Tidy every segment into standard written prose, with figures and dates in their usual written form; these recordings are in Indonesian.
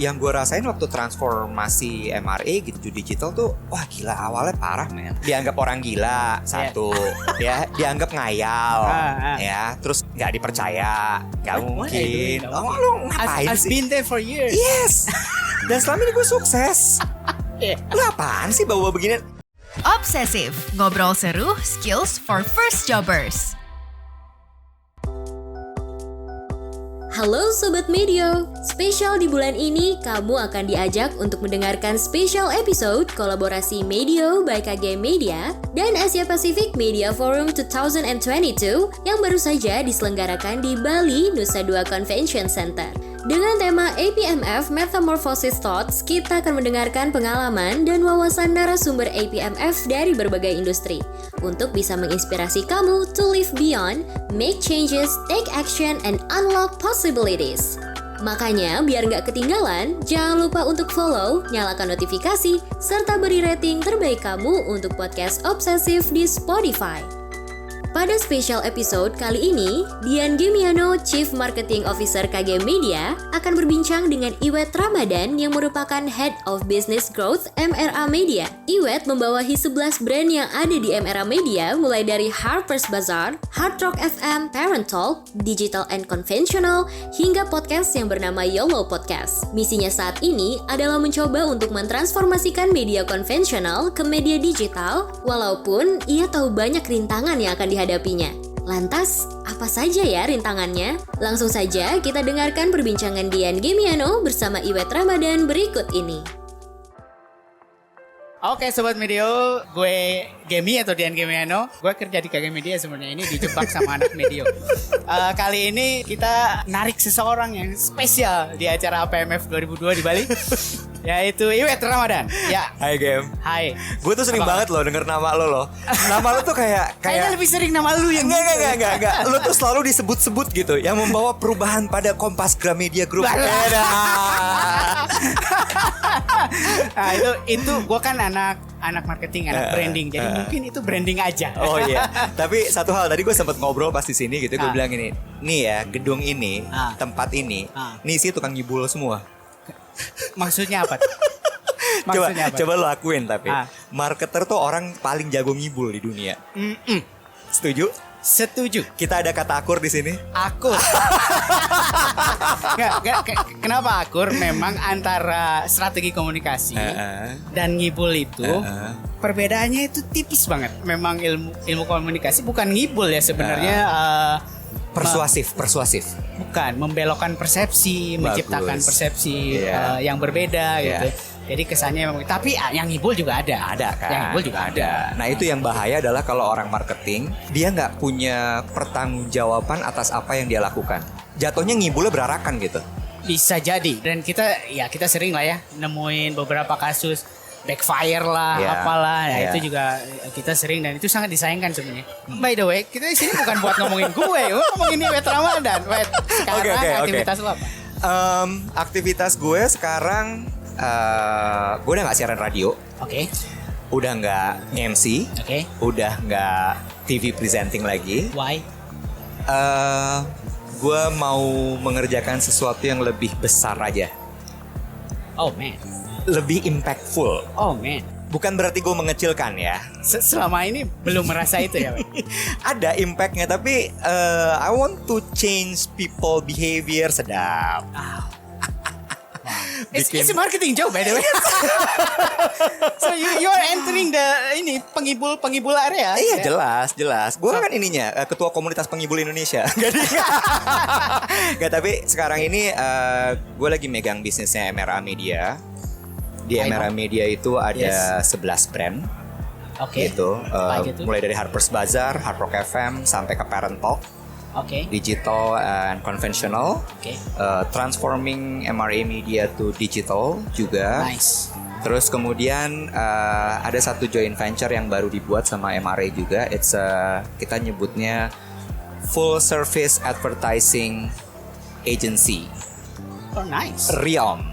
yang gue rasain waktu transformasi MRA gitu to digital tuh, wah gila, awalnya parah men. Dianggap orang gila satu, ya, dianggap ngayal, ya, terus nggak dipercaya, nggak mungkin. Oh, lu ngapain I've sih? been there for years. Yes. Dan selama ini gue sukses. Lu apaan sih bawa begini? Obsesif, ngobrol seru, skills for first jobbers. Halo Sobat Medio, spesial di bulan ini kamu akan diajak untuk mendengarkan special episode kolaborasi Medio by KG Media dan Asia Pacific Media Forum 2022 yang baru saja diselenggarakan di Bali, Nusa Dua Convention Center. Dengan tema APMF Metamorphosis Thoughts, kita akan mendengarkan pengalaman dan wawasan narasumber APMF dari berbagai industri untuk bisa menginspirasi kamu to live beyond, make changes, take action, and unlock possibilities. Makanya, biar nggak ketinggalan, jangan lupa untuk follow, nyalakan notifikasi, serta beri rating terbaik kamu untuk podcast Obsesif di Spotify. Pada special episode kali ini, Dian Gemiano, Chief Marketing Officer KG Media, akan berbincang dengan Iwet Ramadan yang merupakan Head of Business Growth MRA Media. Iwet membawahi 11 brand yang ada di MRA Media, mulai dari Harper's Bazaar, Hard Rock FM, Parent Talk, Digital and Conventional, hingga podcast yang bernama YOLO Podcast. Misinya saat ini adalah mencoba untuk mentransformasikan media konvensional ke media digital, walaupun ia tahu banyak rintangan yang akan dihadapinya. Lantas, apa saja ya rintangannya? Langsung saja kita dengarkan perbincangan Dian Gemiano bersama Iwet Ramadan berikut ini. Oke Sobat Medio, gue Gemi atau Dian Gemiano. Gue kerja di KG Media sebenarnya, ini dijebak sama anak Medio. Kali ini kita narik seseorang yang spesial di acara APMF 2002 di Bali, yaitu Iwet Ramadan. Ya. Hai Gem. Hai. Gue tuh sering banget loh denger nama lo loh. Nama lo tuh Kayaknya lebih sering nama lu yang Enggak. Lo tuh selalu disebut-sebut gitu, yang membawa perubahan pada Kompas Gramedia Group. Nah, itu gue kan anak marketing, anak branding, jadi mungkin itu branding aja. Oh iya. Tapi satu hal, tadi gue sempet ngobrol pas di sini gitu, gue bilang ini, nih ya gedung ini, tempat ini, nih sih tukang ngibul semua. Maksudnya apa? Coba lo akuin tapi, marketer tuh orang paling jago ngibul di dunia. Setuju? Setuju. Kita ada kata akur di sini. Akur. Kenapa akur? Memang antara strategi komunikasi dan ngibul itu perbedaannya itu tipis banget. Memang ilmu komunikasi bukan ngibul ya sebenarnya. Persuasif. Bukan, membelokkan persepsi, menciptakan persepsi yang berbeda gitu. Jadi kesannya memang, tapi yang ngibul juga ada kan? Yang ngibul juga ada. Nah itu yang bahaya adalah kalau orang marketing dia nggak punya pertanggungjawaban atas apa yang dia lakukan. Jatuhnya ngibulnya berarakan gitu. Bisa jadi. Dan kita sering lah ya nemuin beberapa kasus backfire lah, apalah. Nah itu juga kita sering, dan itu sangat disayangkan sebenarnya. By the way, kita di sini bukan buat ngomongin gue, ngomongin Iwet Ramadan. Sekarang aktivitas lo apa? Aktivitas gue sekarang, gue udah gak siaran radio. Oke. Udah gak MC. Oke. Udah gak TV presenting lagi. Why? Gue mau mengerjakan sesuatu yang lebih besar aja. Oh man. Lebih impactful. Oh man. Bukan berarti gue mengecilkan ya. Selama ini belum merasa itu ya. Ada impactnya, tapi I want to change people behavior. Sedap. It's a marketing job by the way. So you are entering the penghibul area. Iya jelas. Gue kan ininya ketua komunitas penghibul Indonesia. Gak, tapi sekarang ini gue lagi megang bisnisnya MRA Media. Di MRA Media itu ada 11 brand. Gitu. Mulai dari Harper's Bazaar, Hard Rock FM sampai ke Parent Talk. Digital and conventional. Transforming MRA Media to digital juga. Nice. Terus kemudian ada satu joint venture yang baru dibuat sama MRA juga. It's kita nyebutnya full service advertising agency. Oh nice. Realm.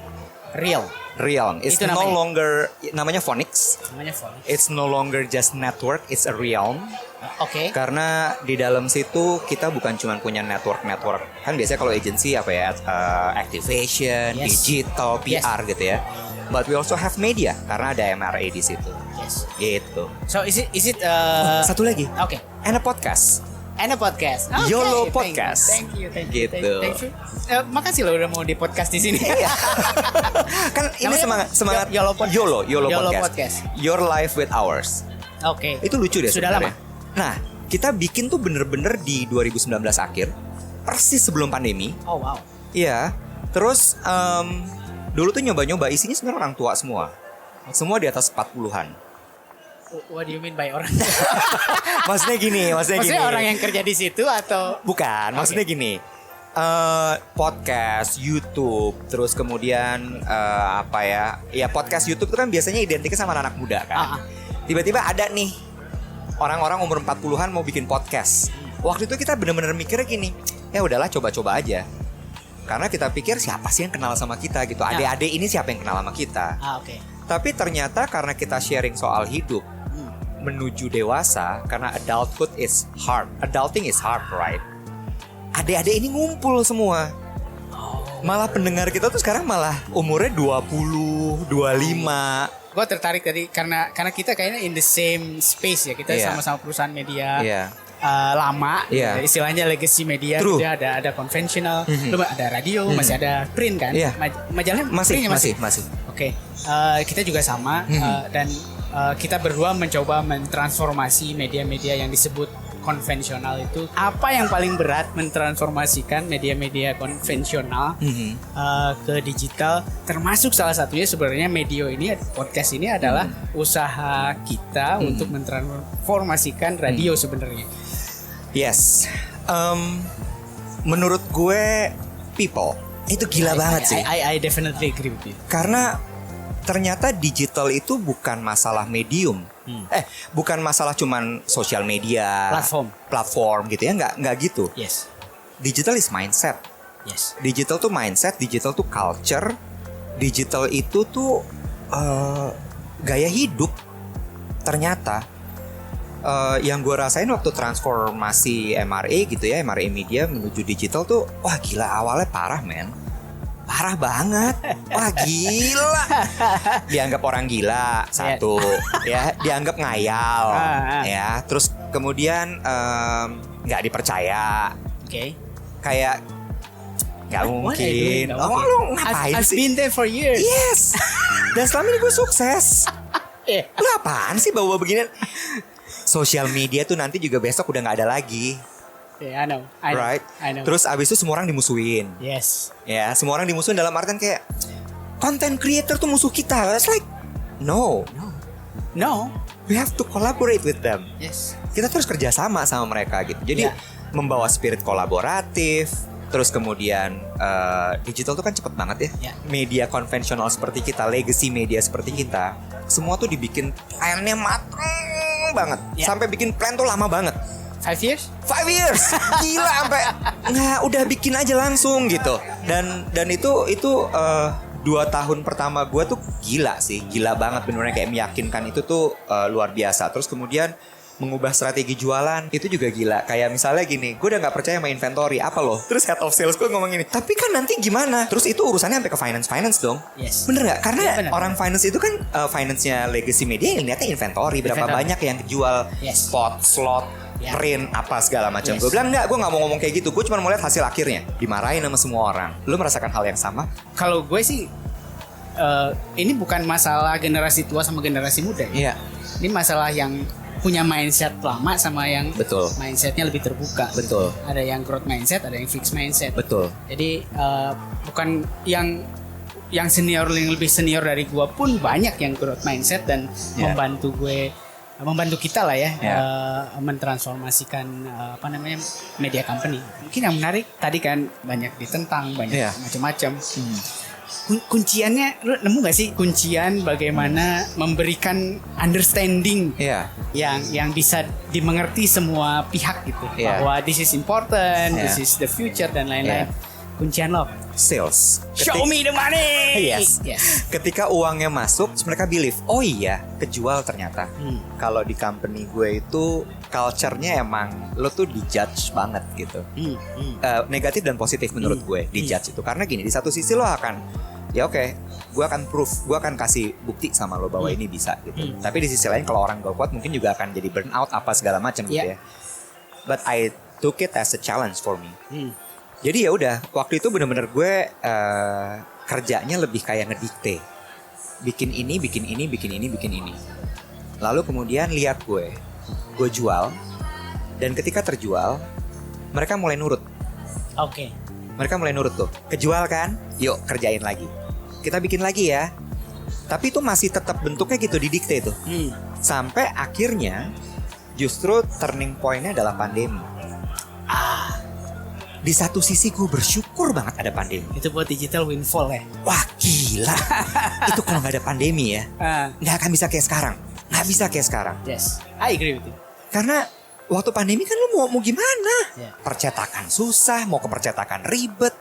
It's Itu no longer namanya Phonics. Namanya Phonics. It's no longer just network, it's a realm. Oke. Karena di dalam situ kita bukan cuma punya network. Kan biasanya kalau agency apa ya, activation, Yes. digital, PR gitu ya. But we also have media karena ada MRA di situ. Yes. Gitu. So is it Satu lagi. Oke. And a podcast. And a podcast. Okay, YOLO thank Podcast. Thank you. Gitu. Thank you. Makasih lo udah mau di podcast di sini. Kan ini Namanya semangat YOLO Podcast. YOLO YOLO Podcast. Podcast. Your life with ours. Oke. Itu lucu deh Sudah sebenarnya. lama? Nah, kita bikin tuh bener-bener di 2019 akhir, persis sebelum pandemi. Oh wow. Iya. Terus dulu tuh nyoba-nyoba, isinya sebenarnya orang tua semua. Semua di atas 40-an. What do you mean by orang? Maksudnya gini. Maksudnya orang yang kerja di situ atau? Bukan, maksudnya gini. Podcast, YouTube, terus kemudian apa ya? Ya podcast YouTube itu kan biasanya identiknya sama anak muda kan. Tiba-tiba ada nih orang-orang umur 40-an mau bikin podcast. Waktu itu kita benar-benar mikirnya gini, ya udahlah coba-coba aja. Karena kita pikir siapa sih yang kenal sama kita gitu. Adik-adik ini siapa yang kenal sama kita. Oke. Tapi ternyata karena kita sharing soal hidup menuju dewasa, karena adulthood is hard. Adulting is hard, right? Adik-adik ini ngumpul semua. Malah pendengar kita tuh sekarang malah umurnya 20, 25. Gue tertarik tadi karena kita kayaknya in the same space ya. Kita Iya. sama-sama perusahaan media Iya. lama. Iya. Istilahnya legacy media. True. Gitu ya. Ada konvensional, ada radio, masih ada print kan. Iya. Majalahnya Masih. Oke. Kita juga sama dan kita berdua mencoba mentransformasi media-media yang disebut konvensional itu. Apa yang paling berat mentransformasikan media-media konvensional ke digital, termasuk salah satunya sebenarnya podcast ini adalah usaha kita untuk mentransformasikan radio sebenarnya. Yes. Menurut gue people itu gila banget sih. I definitely agree with you. Karena ternyata digital itu bukan masalah medium. Bukan masalah cuman sosial media, platform gitu ya, nggak gitu. Yes. Digital is mindset. Yes. Digital tuh mindset, digital tuh culture, digital itu tuh gaya hidup. Ternyata yang gue rasain waktu transformasi MRA gitu ya, MRA Media menuju digital tuh, wah gila, awalnya parah men. Parah banget. Wah gila. Dianggap orang gila satu, ya, dianggap ngayal, ya. Terus kemudian nggak dipercaya. Oke. Kayak nggak mungkin. Oh, lu ngapain I've sih? been there for years. Yes. Dan selama ini gue sukses. Lu apaan sih bawa beginian? Sosial media tuh nanti juga besok udah nggak ada lagi. Yeah, I know. Right? I know. Terus abis itu semua orang dimusuhin. Yes. Ya, semua orang dimusuhin dalam artian kayak content creator tuh musuh kita. It's like no. We have to collaborate with them. Yes. Kita terus kerja sama mereka gitu. Jadi membawa spirit kolaboratif. Terus kemudian digital tuh kan cepet banget ya. Media konvensional seperti kita, legacy media seperti kita, semua tuh dibikin plannya matang banget. Sampai bikin plan tuh lama banget. 5 years? 5 years. Gila, sampai nggak, udah bikin aja langsung gitu. Dan itu 2 tahun pertama gue tuh gila sih, gila banget, bener-bener kayak meyakinkan itu tuh luar biasa. Terus kemudian mengubah strategi jualan itu juga gila. Kayak misalnya gini, gue udah nggak percaya sama inventory apa loh. Terus head of sales gue ngomong gini, tapi kan nanti gimana? Terus itu urusannya sampai ke finance dong. Yes. Bener nggak? Karena bener. orang finance itu kan finance-nya legacy media yang lihatnya inventory, berapa banyak yang jual, spot, slot, print apa segala macam. Gue bilang enggak, gue nggak mau ngomong kayak gitu. Gue cuma mau lihat hasil akhirnya. Dimarahin sama semua orang. Lu merasakan hal yang sama? Kalau gue sih ini bukan masalah generasi tua sama generasi muda. Iya. Ini masalah yang punya mindset lama sama yang Betul. mindsetnya lebih terbuka. Betul. Ada yang growth mindset, ada yang fixed mindset. Betul. Jadi bukan yang senior, yang lebih senior dari gue pun banyak yang growth mindset dan membantu kita lah ya, mentransformasikan media company. Mungkin yang menarik tadi kan banyak ditentang, banyak macam-macam. Kunciannya, lu nemu gak sih kuncian bagaimana memberikan understanding yang bisa dimengerti semua pihak gitu, bahwa this is important, this is the future dan lain-lain. Kuncian lo. Sales. Show me the money. Yes. Ketika uangnya masuk, terus mereka believe, oh iya, kejual ternyata. Kalau di company gue itu culture-nya emang lo tuh dijudge banget gitu. Negatif dan positif menurut gue dijudge itu. Karena gini, di satu sisi lo akan, ya oke, gue akan proof, gue akan kasih bukti sama lo bahwa ini bisa gitu. Tapi di sisi lain kalau orang gak kuat mungkin juga akan jadi burnout apa segala macam gitu ya. But I took it as a challenge for me. Jadi ya udah, waktu itu benar-benar gue kerjanya lebih kayak ngedikte. Bikin ini. Lalu kemudian lihat gue jual. Dan ketika terjual, mereka mulai nurut. Oke. Mereka mulai nurut tuh. Kejual kan? Yuk kerjain lagi. Kita bikin lagi ya. Tapi itu masih tetap bentuknya gitu, didikte tuh. Sampai akhirnya justru turning point-nya adalah pandemi. Di satu sisi gue bersyukur banget ada pandemi. Itu buat digital windfall ya. Wah gila. Itu kalau gak ada pandemi ya, gak akan bisa kayak sekarang. Gak bisa kayak sekarang. Yes, I agree with you. Karena waktu pandemi kan lo mau gimana? Percetakan susah, mau ke percetakan ribet.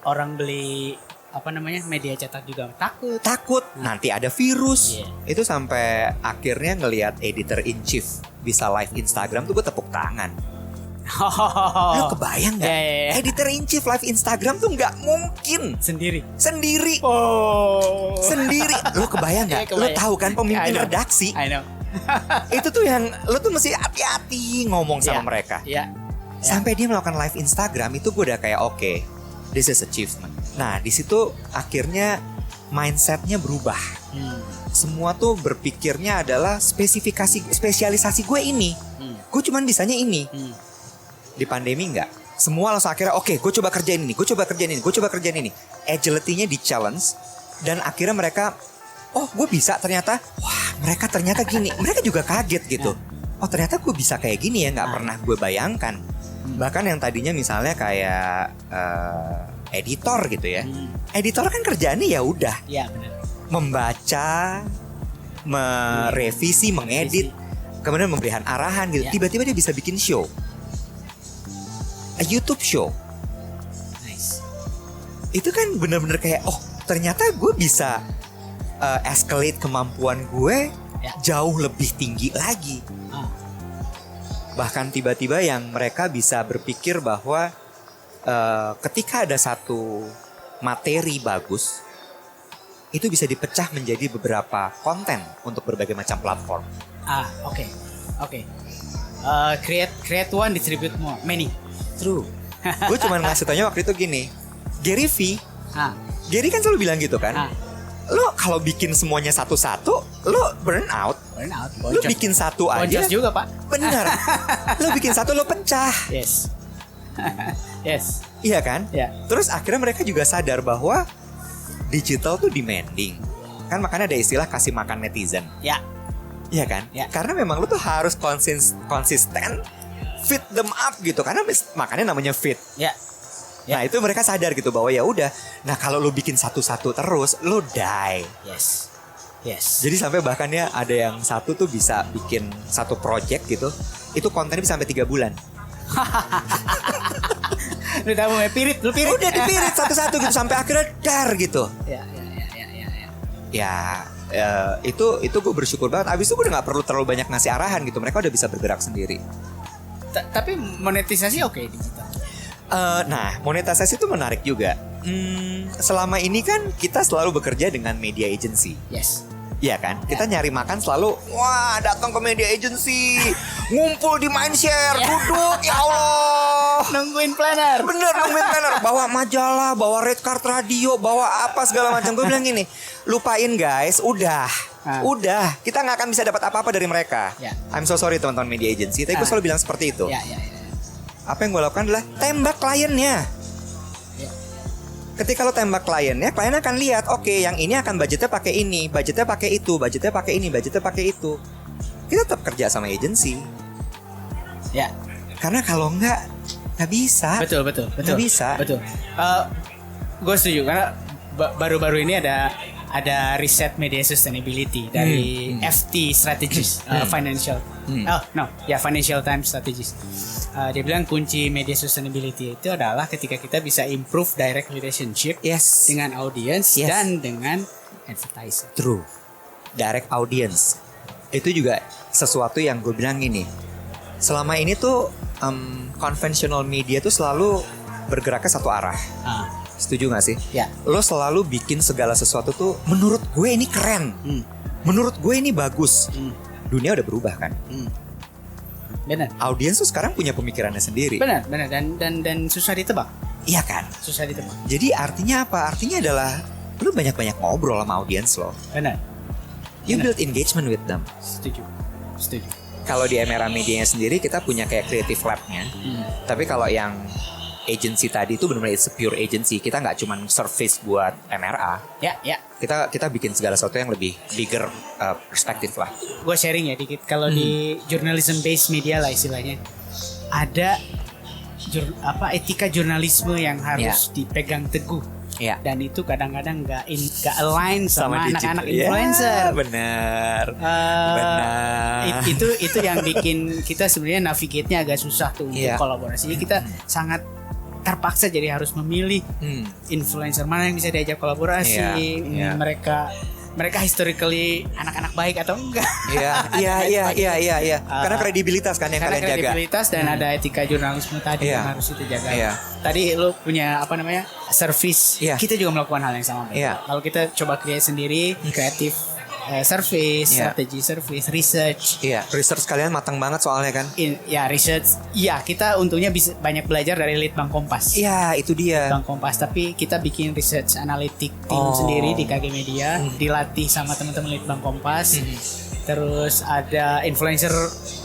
Orang beli media cetak juga takut. Nanti ada virus. Itu sampai akhirnya ngelihat editor in chief bisa live Instagram tuh gue tepuk tangan. Lo kebayang gak? Editor in chief live Instagram tuh gak mungkin Sendiri. Sendiri. Lo kebayang gak? Lo tahu kan pemimpin redaksi? I know. Itu tuh yang lo tuh mesti hati-hati ngomong sama mereka. Sampai dia melakukan live Instagram itu gue udah kayak oke, this is achievement. Nah di situ akhirnya mindsetnya berubah. Semua tuh berpikirnya adalah spesialisasi gue ini. Gue cuman bisanya ini. Di pandemi enggak. Semua langsung akhirnya oke, gue coba kerjain ini. Agility-nya di challenge. Dan akhirnya mereka, oh gue bisa ternyata. Wah mereka ternyata gini. Mereka juga kaget gitu. Oh ternyata gue bisa kayak gini ya. Gak pernah gue bayangkan. Bahkan yang tadinya misalnya kayak editor gitu ya. Editor kan kerjaannya ya udah. Iya benar. Membaca, merevisi, mengedit, kemudian memberikan arahan gitu. Tiba-tiba dia bisa bikin show. A YouTube show. Nice. Itu kan benar-benar kayak oh ternyata gue bisa escalate kemampuan gue jauh lebih tinggi lagi. Bahkan tiba-tiba yang mereka bisa berpikir bahwa ketika ada satu materi bagus, itu bisa dipecah menjadi beberapa konten untuk berbagai macam platform. Oke. Create one, distribute more, many. True. Gue cuma ngasih tanya waktu itu gini, Gary V. Gary kan selalu bilang gitu kan. Lo kalau bikin semuanya satu-satu, lo burn out. Lo bikin satu aja. Boncos juga pak. Bener. Lo bikin satu lo pecah. Yes. Yes. Iya kan? Terus akhirnya mereka juga sadar bahwa digital tuh demanding. Kan makanya ada istilah kasih makan netizen. Iya kan? Karena memang lo tuh harus konsisten feed them up gitu. Karena makanya namanya feed. Nah itu mereka sadar gitu bahwa ya udah. Nah kalau lo bikin satu-satu terus, lo die. Yes. Jadi sampai bahkan ya ada yang satu tuh bisa bikin satu project gitu. Itu kontennya bisa sampai 3 bulan. Udah mau pirit. Udah dipirit satu-satu gitu sampai akhirnya dar gitu. Itu gue bersyukur banget. Abis itu gue udah gak perlu terlalu banyak ngasih arahan gitu. Mereka udah bisa bergerak sendiri. Tapi monetisasi oke digital. Nah monetisasi itu menarik juga. Selama ini kan kita selalu bekerja dengan media agency. Yes. Iya kan? Kita nyari makan selalu, wah datang ke media agency, ngumpul di Mindshare, duduk, ya Allah. Nungguin planner. Bener, nungguin planner. Bawa majalah, bawa red card radio, bawa apa segala macam. Gue bilang gini, lupain guys, udah. Kita gak akan bisa dapat apa-apa dari mereka. I'm so sorry teman-teman media agency, tapi gue selalu bilang seperti itu. Apa yang gue lakukan adalah tembak kliennya. Ketika lo tembak kliennya, klien akan lihat, oke, yang ini akan budgetnya pakai ini, budgetnya pakai itu, budgetnya pakai ini, budgetnya pakai itu. Kita tetap kerja sama agency. Karena kalau nggak bisa. Betul. Nggak bisa. Betul. Gue setuju karena baru-baru ini ada riset media sustainability dari FT Strategies Financial. Financial Times strategist. Dia bilang kunci media sustainability itu adalah ketika kita bisa improve direct relationship dengan audience dan dengan advertiser. True. Direct audience. Itu juga sesuatu yang gue bilang gini. Selama ini tuh conventional media tuh selalu bergeraknya satu arah. Setuju gak sih? Ya. Lo selalu bikin segala sesuatu tuh menurut gue ini keren. Menurut gue ini bagus. Dunia udah berubah kan? Benar. Audiens tuh sekarang punya pemikirannya sendiri. Benar dan susah ditebak. Iya kan? Susah ditebak. Jadi artinya apa? Artinya adalah lo banyak-banyak ngobrol sama audiens lo. Benar. You build engagement with them. Setuju. Kalau di MRA Media sendiri kita punya kayak creative lab-nya. Tapi kalau yang agency tadi itu benar-benar it's a pure agency. Kita nggak cuma service buat MRA. Ya. Kita bikin segala sesuatu yang lebih bigger perspektif lah. Gue sharing ya dikit. Kalau di journalism based media lah istilahnya, ada etika jurnalisme yang harus dipegang teguh. Iya. Dan itu kadang-kadang nggak align sama anak-anak digital. influencer. Benar. Itu yang bikin kita sebenarnya navigate-nya agak susah tuh untuk kolaborasi. Kita sangat terpaksa jadi harus memilih influencer mana yang bisa diajak kolaborasi. Mereka historically anak-anak baik atau enggak? Iya. Karena kredibilitas kan yang kalian jaga. Karena kredibilitas dan ada etika jurnalisme tadi yang harus itu jaga. Tadi lu punya service. Kita juga melakukan hal yang sama. Kalau kita coba create sendiri, kreatif service, strategi service, research. Research kalian matang banget soalnya kan? Research. Kita untungnya bisa banyak belajar dari Litbang Kompas. Iya, itu dia. Litbang Kompas, tapi kita bikin research analytic team sendiri di KG Media, dilatih sama teman-teman Litbang Kompas. Terus ada influencer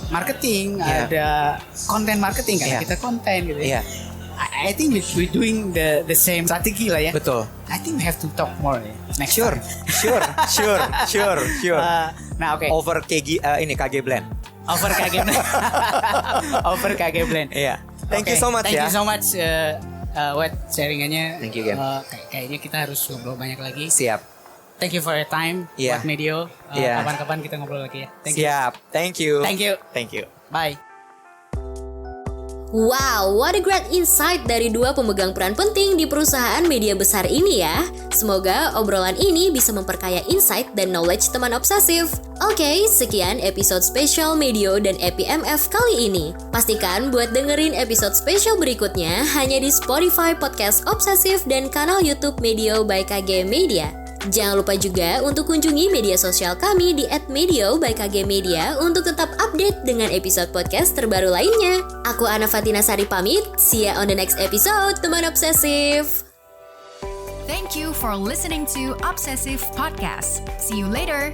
marketing, ada content marketing karena kita konten gitu ya. I think we're doing the same strategi lah ya. Betul. I think we have to talk more next Sure. Nah, oke. Over KG KG Blend. Over KG Blend. Over KG Blend. Iya. Thank you so much Thank you so much Wet sharingannya. Thank you, Gem. Kayaknya kita harus ngobrol banyak lagi. Siap. Thank you for your time buat Medio. Kapan-kapan kita ngobrol lagi ya. Siap. Thank you. Thank you. Bye. Wow, what a great insight dari dua pemegang peran penting di perusahaan media besar ini ya. Semoga obrolan ini bisa memperkaya insight dan knowledge teman obsesif. Oke, sekian episode spesial Medio dan EPMF kali ini. Pastikan buat dengerin episode spesial berikutnya hanya di Spotify Podcast Obsesif dan kanal YouTube Medio by KG Media. Jangan lupa juga untuk kunjungi media sosial kami di @medio by KG Media untuk tetap update dengan episode podcast terbaru lainnya. Aku Ana Fatina Sari pamit, see ya on the next episode, teman obsesif. Thank you for listening to Obsessive Podcast. See you later.